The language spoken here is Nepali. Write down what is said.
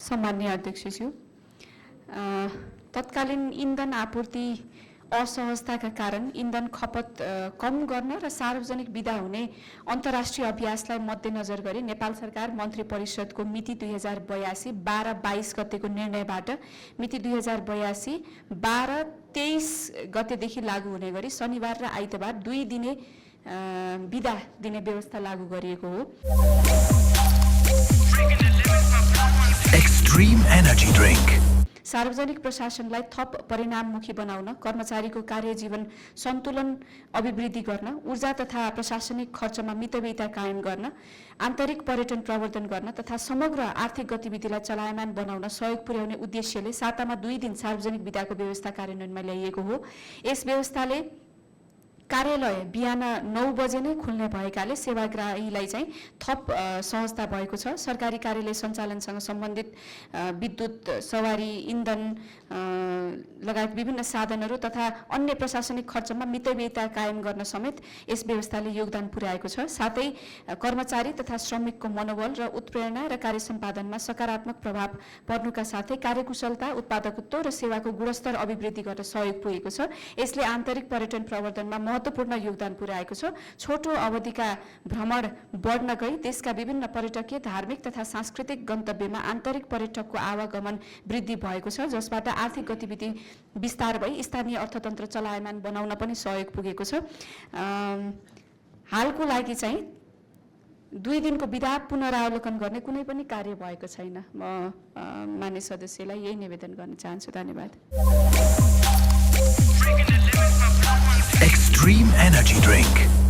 सम्माननीय अध्यक्षज्यू, तत्कालीन इन्धन आपूर्ति असहजताका कारण इन्धन खपत कम गर्न र सार्वजनिक बिदा हुने अन्तर्राष्ट्रिय अभ्यासलाई मध्यनजर गरी नेपाल सरकार मन्त्री परिषदको मिति 2082 12-22 गतेको निर्णयबाट मिति 2082 12-23 गतेदेखि लागू हुने गरी शनिबार र आइतबार 2 दिने बिदा दिने व्यवस्था लागू गरिएको हो। Extreme Energy Drink. सार्वजनिक प्रशासनलाई थप परिणाममुखी बनाउन, कर्मचारीको कार्यजीवन सन्तुलन अभिवृद्धि गर्न, ऊर्जा तथा प्रशासनिक खर्चमा मितव्ययिता कायम गर्न, आन्तरिक पर्यटन प्रवर्धन गर्न तथा समग्र आर्थिक गतिविधिलाई चलायमान बनाउन सहयोग पुर्याउने उद्देश्यले सातामा 2 दिन सार्वजनिक बिदाको व्यवस्था कार्यान्वयनमा ल्याइएको हो। यस व्यवस्थाले कार्यालय बिहान 9 बजे नै खुल्ने भएकाले सेवाग्राहीलाई चाहिँ थप सहजता भएको छ। सरकारी कार्यालय सञ्चालनसँग सम्बन्धित विद्युत, सवारी, इन्धन लगायत विभिन्न साधनहरू तथा अन्य प्रशासनिक खर्चमा मितव्ययिता कायम गर्न समेत यस व्यवस्थाले योगदान पुर्याएको छ। साथै कर्मचारी तथा श्रमिकको मनोबल र उत्प्रेरणा र कार्य सम्पादनमा सकारात्मक प्रभाव पर्नुका साथै कार्यकुशलता, उत्पादकत्व र सेवाको गुणस्तर अभिवृद्धि गर्न सहयोग पुगेको छ। यसले आन्तरिक पर्यटन प्रवर्धनमा महत्त्वपूर्ण योगदान पुर्याएको छ। छोटो अवधिका भ्रमण बढ्न गई देशका विभिन्न पर्यटकीय, धार्मिक तथा सांस्कृतिक गन्तव्यमा आन्तरिक पर्यटकको आवागमन वृद्धि भएको छ, जसबाट आर्थिक गतिविधि विस्तार भई स्थानीय अर्थतन्त्र चलायमान बनाउन पनि सहयोग पुगेको छ। हालको लागि चाहिँ 2 दिनको बिदा पुनरावलोकन गर्ने कुनै पनि कार्य भएको छैन। म मान्य सदस्यलाई यही निवेदन गर्न चाहन्छु। धन्यवाद। Extreme Energy Drink.